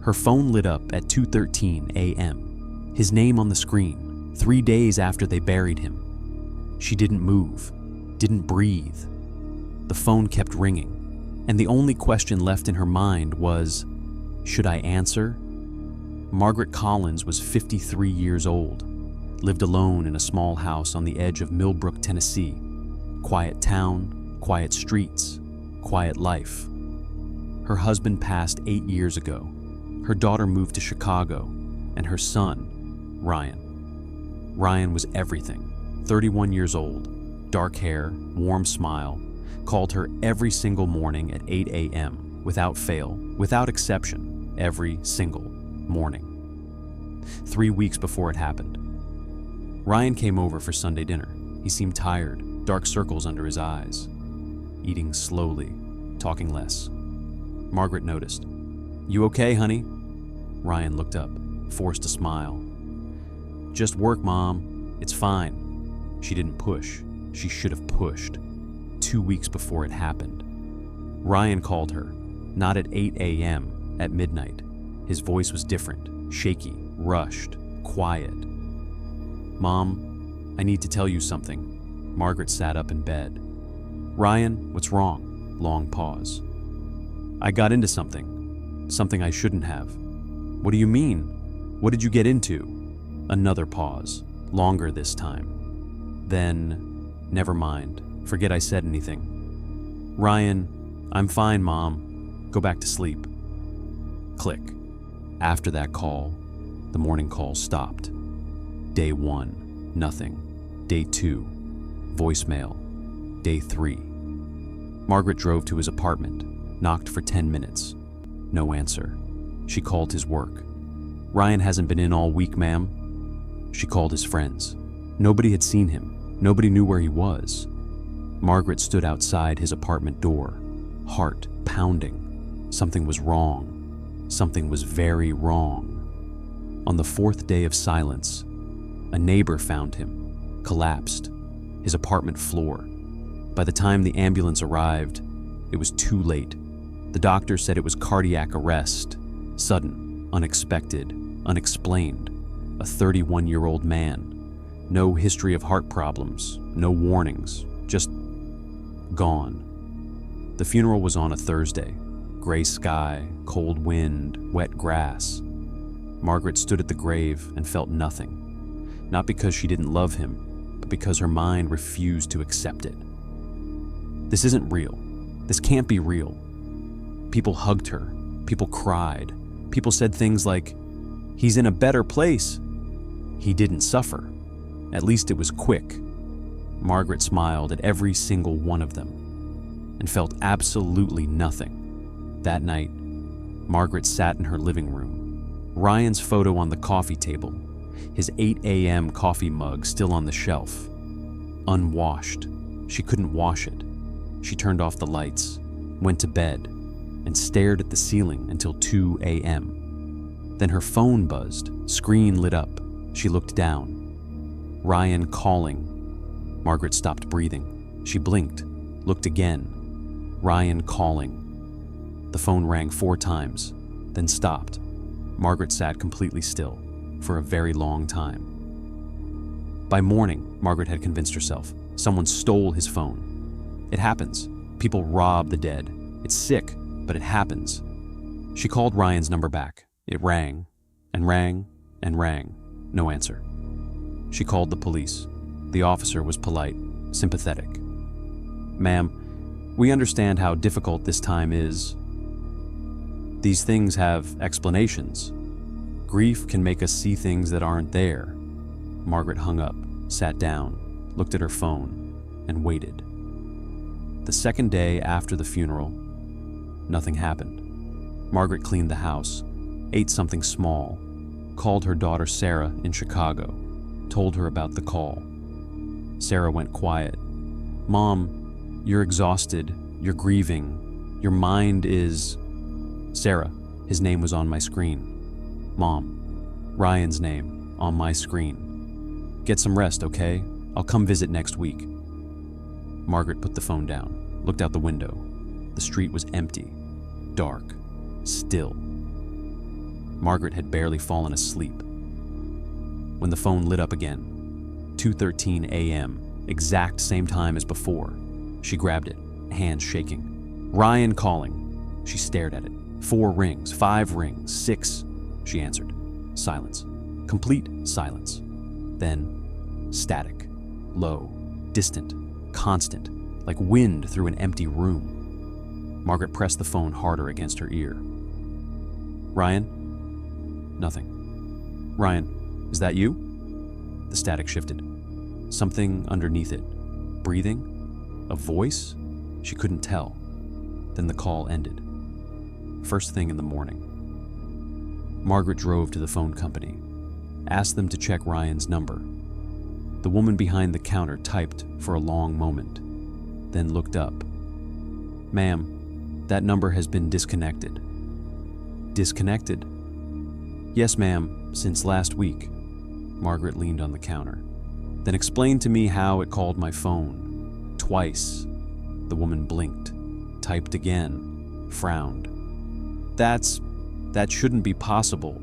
Her phone lit up at 2:13 a.m. His name on the screen, 3 days after they buried him. She didn't move, didn't breathe. The phone kept ringing, and the only question left in her mind was, should I answer? Margaret Collins was 53 years old, lived alone in a small house on the edge of Millbrook, Tennessee. Quiet town, quiet streets, quiet life. Her husband passed 8 years ago. Her daughter moved to Chicago, and her son, Ryan. Ryan was everything. 31 years old, dark hair, warm smile, called her every single morning at 8 a.m., without fail, without exception, every single morning. 3 weeks before it happened. Ryan came over for Sunday dinner. He seemed tired, dark circles under his eyes. Eating slowly, talking less. Margaret noticed. "You okay, honey?" Ryan looked up, forced a smile. "Just work, Mom. It's fine." She didn't push. She should have pushed. 2 weeks before it happened. Ryan called her, not at 8 a.m., at midnight. His voice was different, shaky, rushed, quiet. "Mom, I need to tell you something." Margaret sat up in bed. "Ryan, what's wrong?" Long pause. "I got into something I shouldn't have." "What do you mean? What did you get into?" Another pause, longer this time. Then, "Never mind, forget I said anything." "Ryan, I'm fine, Mom. Go back to sleep." Click. After that call, the morning call stopped. Day 1, nothing. Day 2, voicemail. Day 3. Margaret drove to his apartment, knocked for 10 minutes. No answer. She called his work. "Ryan hasn't been in all week, ma'am." She called his friends. Nobody had seen him. Nobody knew where he was. Margaret stood outside his apartment door, heart pounding. Something was wrong. Something was very wrong. On the 4th day of silence, a neighbor found him, collapsed, his apartment floor. By the time the ambulance arrived, it was too late. The doctor said it was cardiac arrest, sudden, unexpected, unexplained. A 31-year-old man. No history of heart problems, no warnings, just gone. The funeral was on a Thursday. Gray sky, cold wind, wet grass. Margaret stood at the grave and felt nothing. Not because she didn't love him, but because her mind refused to accept it. This isn't real. This can't be real. People hugged her. People cried. People said things like, "He's in a better place." He didn't suffer. At least it was quick. Margaret smiled at every single one of them and felt absolutely nothing. That night, Margaret sat in her living room. Ryan's photo on the coffee table, his 8 a.m. coffee mug still on the shelf. Unwashed. She couldn't wash it. She turned off the lights, went to bed, and stared at the ceiling until 2 a.m. Then her phone buzzed, screen lit up. She looked down. Ryan calling. Margaret stopped breathing. She blinked, looked again. Ryan calling. The phone rang 4 times, then stopped. Margaret sat completely still for a very long time. By morning, Margaret had convinced herself someone stole his phone. It happens. People rob the dead. It's sick, but it happens. She called Ryan's number back. It rang, and rang, and rang. No answer. She called the police. The officer was polite, sympathetic. "Ma'am, we understand how difficult this time is. These things have explanations. Grief can make us see things that aren't there." Margaret hung up, sat down, looked at her phone, and waited. The second day after the funeral, nothing happened. Margaret cleaned the house, ate something small, called her daughter Sarah in Chicago, told her about the call. Sarah went quiet. "Mom, you're exhausted, you're grieving, your mind is..." "Sarah," his name was on my screen. "Mom, Ryan's name, on my screen. Get some rest, okay? I'll come visit next week." Margaret put the phone down, looked out the window. The street was empty, dark, still. Margaret had barely fallen asleep. When the phone lit up again, 2:13 a.m., exact same time as before, she grabbed it, hands shaking. "Ryan calling." She stared at it. 4 rings, 5 rings, 6. She answered. Silence. Complete silence. Then, static. Low. Distant. Constant. Like wind through an empty room. Margaret pressed the phone harder against her ear. "Ryan?" Nothing. "Ryan, is that you?" The static shifted. Something underneath it. Breathing? A voice? She couldn't tell. Then the call ended. First thing in the morning. Margaret drove to the phone company, asked them to check Ryan's number. The woman behind the counter typed for a long moment, then looked up. "Ma'am, that number has been disconnected." "Disconnected?" "Yes, ma'am, since last week." Margaret leaned on the counter. "Then explain to me how it called my phone. Twice." The woman blinked, typed again, frowned. That shouldn't be possible.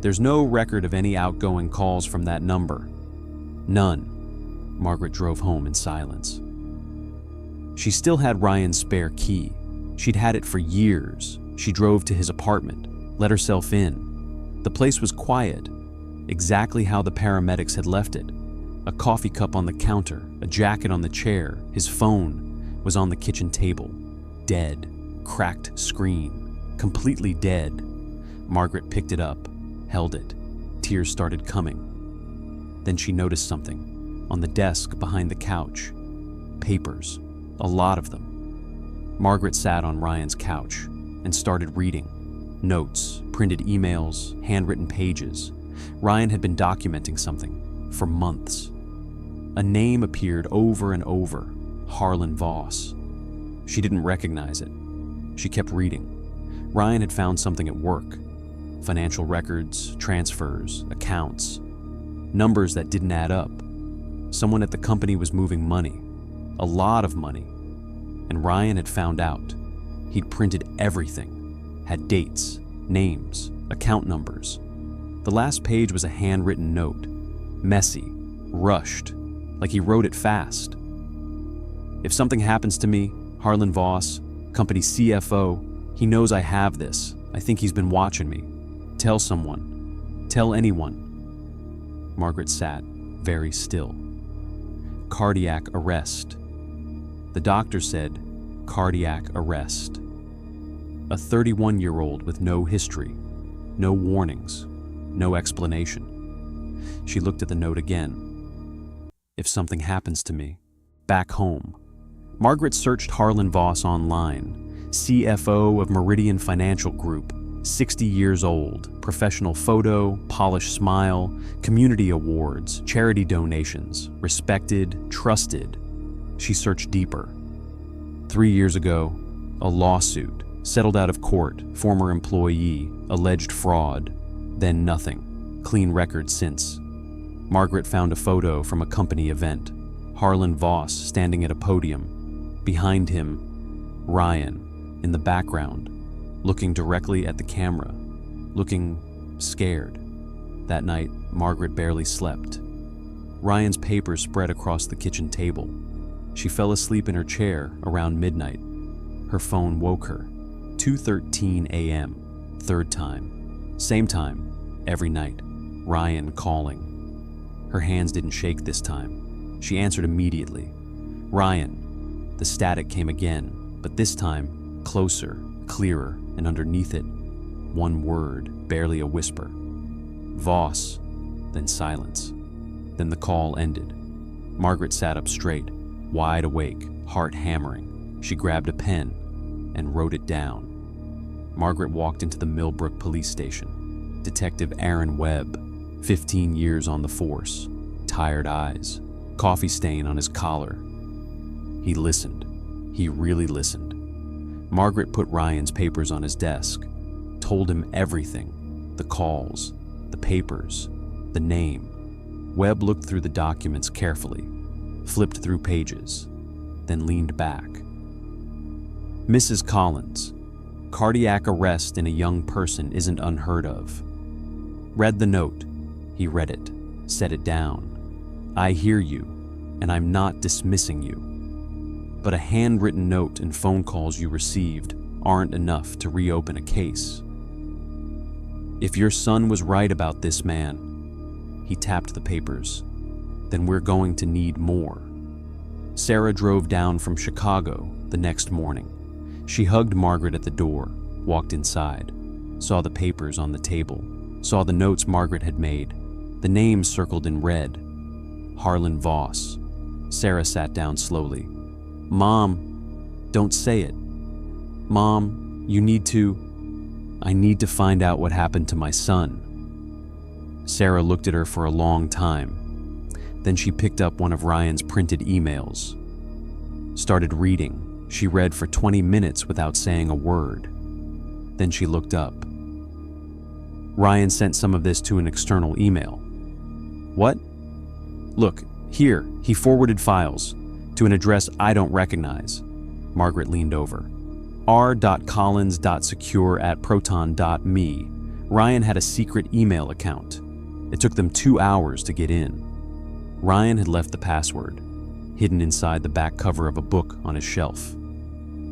There's no record of any outgoing calls from that number." "None." Margaret drove home in silence. She still had Ryan's spare key. She'd had it for years. She drove to his apartment, let herself in. The place was quiet, exactly how the paramedics had left it. A coffee cup on the counter, a jacket on the chair, his phone was on the kitchen table. Dead, cracked screen, completely dead. Margaret picked it up, held it. Tears started coming. Then she noticed something on the desk behind the couch. Papers, a lot of them. Margaret sat on Ryan's couch and started reading. Notes, printed emails, handwritten pages. Ryan had been documenting something for months. A name appeared over and over, Harlan Voss. She didn't recognize it. She kept reading. Ryan had found something at work. Financial records, transfers, accounts. Numbers that didn't add up. Someone at the company was moving money. A lot of money. And Ryan had found out. He'd printed everything. Had dates, names, account numbers. The last page was a handwritten note. Messy, rushed, like he wrote it fast. "If something happens to me, Harlan Voss, company CFO, he knows I have this. I think he's been watching me. Tell someone. Tell anyone." Margaret sat, very still. Cardiac arrest. The doctor said, cardiac arrest. A 31-year-old with no history, no warnings, no explanation. She looked at the note again. "If something happens to me, back home." Margaret searched Harlan Voss online, CFO of Meridian Financial Group, 60 years old, professional photo, polished smile, community awards, charity donations, respected, trusted. She searched deeper. 3 years ago, a lawsuit, settled out of court, former employee, alleged fraud, then nothing, clean record since. Margaret found a photo from a company event, Harlan Voss standing at a podium. Behind him, Ryan, in the background, looking directly at the camera, looking scared. That night, Margaret barely slept. Ryan's papers spread across the kitchen table. She fell asleep in her chair around midnight. Her phone woke her. 2:13 a.m., third time. Same time, every night. Ryan calling. Her hands didn't shake this time. She answered immediately. "Ryan." The static came again, but this time, closer, clearer, and underneath it, one word, barely a whisper. "Voss." Then silence. Then the call ended. Margaret sat up straight, wide awake, heart hammering. She grabbed a pen and wrote it down. Margaret walked into the Millbrook police station. Detective Aaron Webb, 15 years on the force, tired eyes, coffee stain on his collar. He listened. He really listened. Margaret put Ryan's papers on his desk, told him everything, the calls, the papers, the name. Webb looked through the documents carefully, flipped through pages, then leaned back. "Mrs. Collins, Cardiac arrest in a young person isn't unheard of. Read the note. He read it, set it down. I hear you, and I'm not dismissing you. But a handwritten note and phone calls you received aren't enough to reopen a case. If your son was right about this man, he tapped the papers, then we're going to need more. Sarah drove down from Chicago the next morning. She hugged Margaret at the door, walked inside, saw the papers on the table, saw the notes Margaret had made, the names circled in red. Harlan Voss. Sarah sat down slowly. Mom, don't say it. Mom, you need to. I need to find out what happened to my son. Sarah looked at her for a long time. Then she picked up one of Ryan's printed emails. Started reading. She read for 20 minutes without saying a word. Then she looked up. Ryan sent some of this to an external email. What? Look, here, he forwarded files to an address I don't recognize. Margaret leaned over. r.collins.secure@proton.me. Ryan had a secret email account. It took them 2 hours to get in. Ryan had left the password, hidden inside the back cover of a book on his shelf.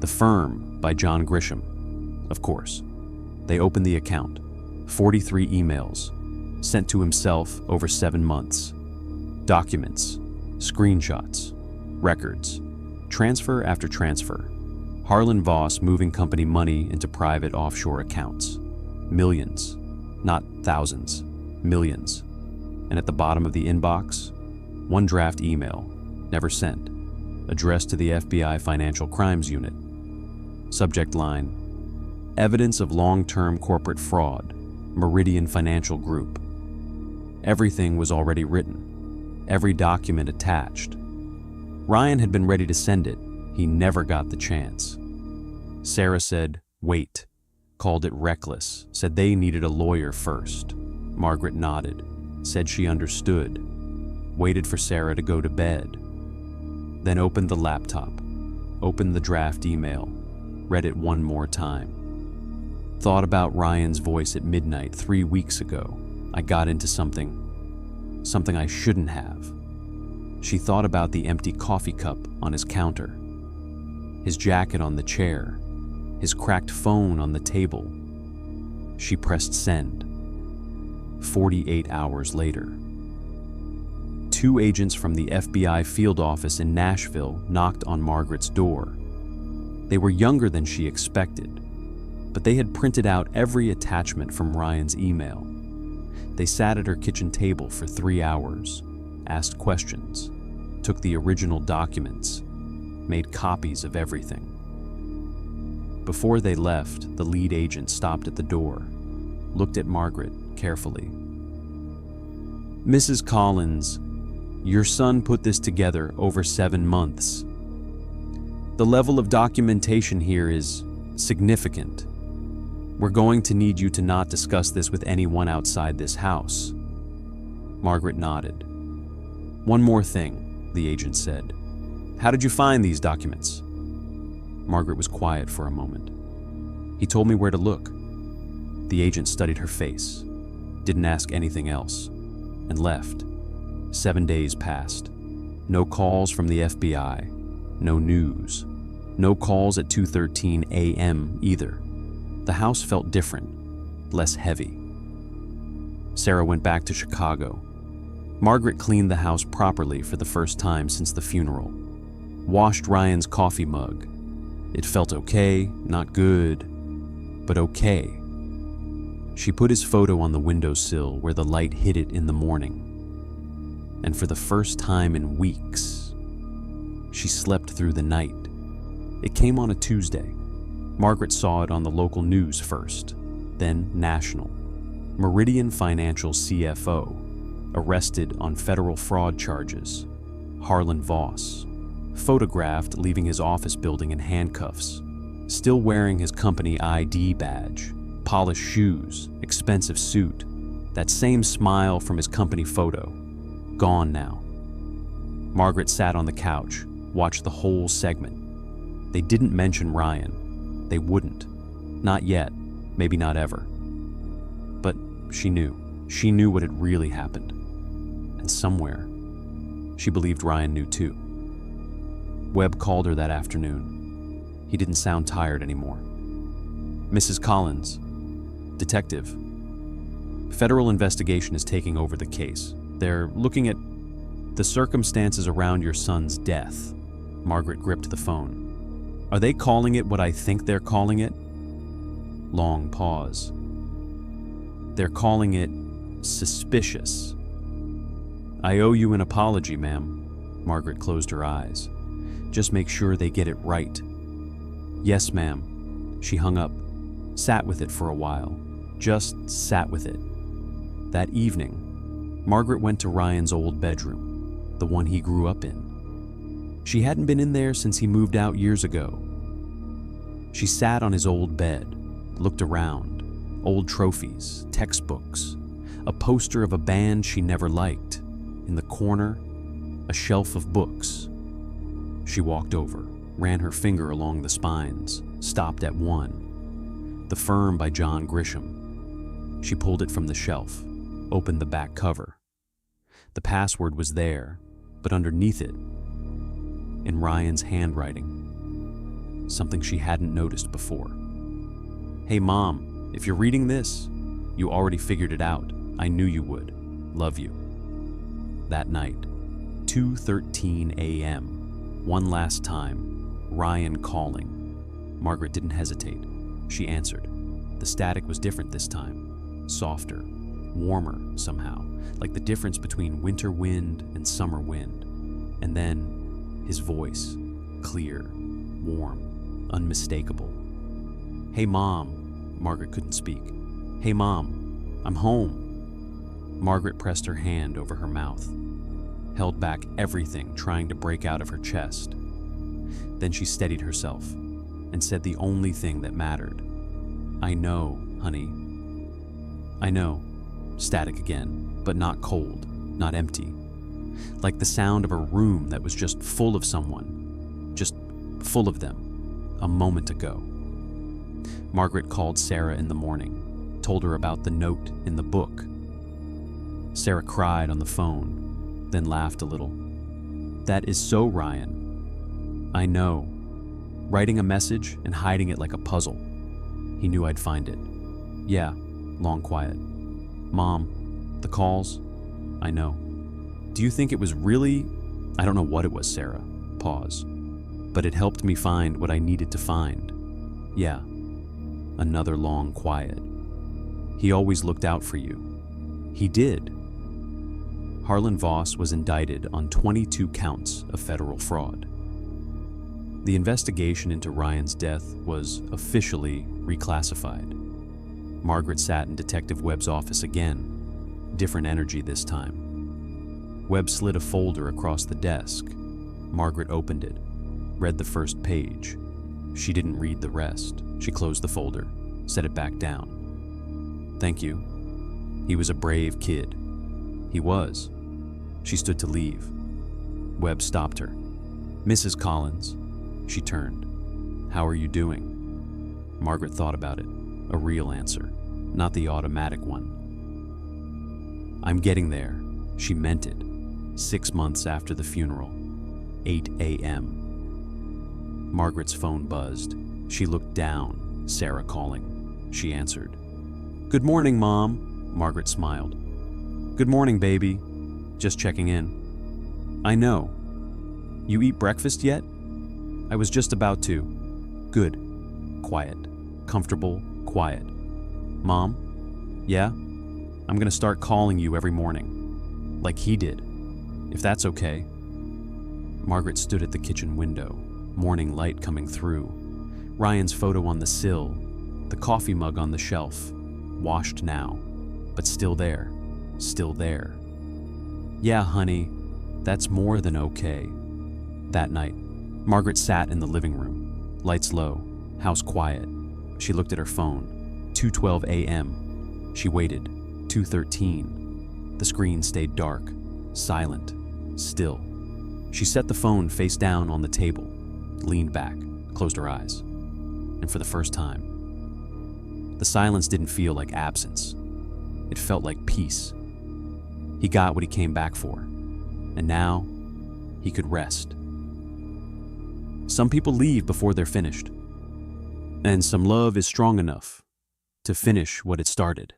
The Firm by John Grisham. Of course. They opened the account. 43 emails, sent to himself over 7 months. Documents, screenshots, records, transfer after transfer. Harlan Voss moving company money into private offshore accounts. Millions, not thousands, millions. And at the bottom of the inbox, one draft email, never sent, addressed to the FBI Financial Crimes Unit. Subject line, evidence of long-term corporate fraud, Meridian Financial Group. Everything was already written, every document attached. Ryan had been ready to send it. He never got the chance. Sarah said, wait, called it reckless, said they needed a lawyer first. Margaret nodded, said she understood, waited for Sarah to go to bed. Then opened the laptop, opened the draft email, read it one more time. Thought about Ryan's voice at midnight 3 weeks ago. I got into something I shouldn't have. She thought about the empty coffee cup on his counter, his jacket on the chair, his cracked phone on the table. She pressed send. 48 hours later. 2 agents from the FBI field office in Nashville knocked on Margaret's door. They were younger than she expected, but they had printed out every attachment from Ryan's email. They sat at her kitchen table for 3 hours, asked questions, took the original documents, made copies of everything. Before they left, the lead agent stopped at the door, looked at Margaret carefully. Mrs. Collins, your son put this together over 7 months. The level of documentation here is significant. We're going to need you to not discuss this with anyone outside this house. Margaret nodded. One more thing, the agent said. How did you find these documents? Margaret was quiet for a moment. He told me where to look. The agent studied her face, didn't ask anything else, and left. 7 days passed. No calls from the FBI, no news, no calls at 2:13 a.m. either. The house felt different, less heavy. Sarah went back to Chicago. Margaret cleaned the house properly for the first time since the funeral. Washed Ryan's coffee mug. It felt okay, not good, but okay. She put his photo on the windowsill where the light hit it in the morning. And for the first time in weeks, she slept through the night. It came on a Tuesday. Margaret saw it on the local news first, then national. Meridian Financial CFO, arrested on federal fraud charges. Harlan Voss, photographed leaving his office building in handcuffs, still wearing his company ID badge, polished shoes, expensive suit, that same smile from his company photo. Gone now. Margaret sat on the couch, watched the whole segment. They didn't mention Ryan. They wouldn't. Not yet, maybe not ever. But she knew. She knew what had really happened. And somewhere, she believed Ryan knew too. Webb called her that afternoon. He didn't sound tired anymore. Mrs. Collins, detective. Federal investigation is taking over the case. They're looking at the circumstances around your son's death. Margaret gripped the phone. Are they calling it what I think they're calling it? Long pause. They're calling it suspicious. I owe you an apology, ma'am. Margaret closed her eyes. Just make sure they get it right. Yes, ma'am. She hung up, sat with it for a while. Just sat with it. That evening, Margaret went to Ryan's old bedroom, the one he grew up in. She hadn't been in there since he moved out years ago. She sat on his old bed, looked around, old trophies, textbooks, a poster of a band she never liked. In the corner, a shelf of books. She walked over, ran her finger along the spines, stopped at one. The Firm by John Grisham. She pulled it from the shelf, opened the back cover. The password was there, but underneath it, in Ryan's handwriting, something she hadn't noticed before. Hey, Mom, if you're reading this, you already figured it out. I knew you would. Love you. That night, 2:13 a.m., one last time, Ryan calling. Margaret didn't hesitate. She answered. The static was different this time, softer, warmer somehow, like the difference between winter wind and summer wind. And then his voice, clear, warm, unmistakable. Hey, Mom. Margaret couldn't speak. Hey, Mom, I'm home. Margaret pressed her hand over her mouth, held back everything trying to break out of her chest. Then she steadied herself and said the only thing that mattered. I know, honey. I know. Static again, but not cold, not empty. Like the sound of a room that was just full of someone, just full of them, a moment ago. Margaret called Sarah in the morning, told her about the note in the book. Sarah cried on the phone, then laughed a little. That is so Ryan. I know. Writing a message and hiding it like a puzzle. He knew I'd find it. Yeah, long quiet. Mom, the calls? I know. Do you think it was really... I don't know what it was, Sarah. Pause. But it helped me find what I needed to find. Yeah. Another long quiet. He always looked out for you. He did. Harlan Voss was indicted on 22 counts of federal fraud. The investigation into Ryan's death was officially reclassified. Margaret sat in Detective Webb's office again, different energy this time. Webb slid a folder across the desk. Margaret opened it, read the first page. She didn't read the rest. She closed the folder, set it back down. Thank you. He was a brave kid. He was. She stood to leave. Webb stopped her. Mrs. Collins. She turned. How are you doing? Margaret thought about it. A real answer, not the automatic one. I'm getting there. She meant it. 6 months after the funeral. 8 a.m. Margaret's phone buzzed. She looked down. Sarah calling. She answered. Good morning, Mom. Margaret smiled. Good morning, baby. Just checking in. I know. You eat breakfast yet? I was just about to. Good. Quiet. Comfortable. Quiet. Mom? Yeah? I'm gonna start calling you every morning. Like he did. If that's okay. Margaret stood at the kitchen window, morning light coming through. Ryan's photo on the sill, the coffee mug on the shelf, washed now, but still there. Still there. Yeah, honey, that's more than okay. That night, Margaret sat in the living room, lights low, house quiet. She looked at her phone, 2:12 a.m. She waited, 2:13. The screen stayed dark, silent, still. She set the phone face down on the table, leaned back, closed her eyes. And for the first time, The silence didn't feel like absence. It felt like peace. He got what he came back for, and now he could rest. Some people leave before they're finished, and some love is strong enough to finish what it started.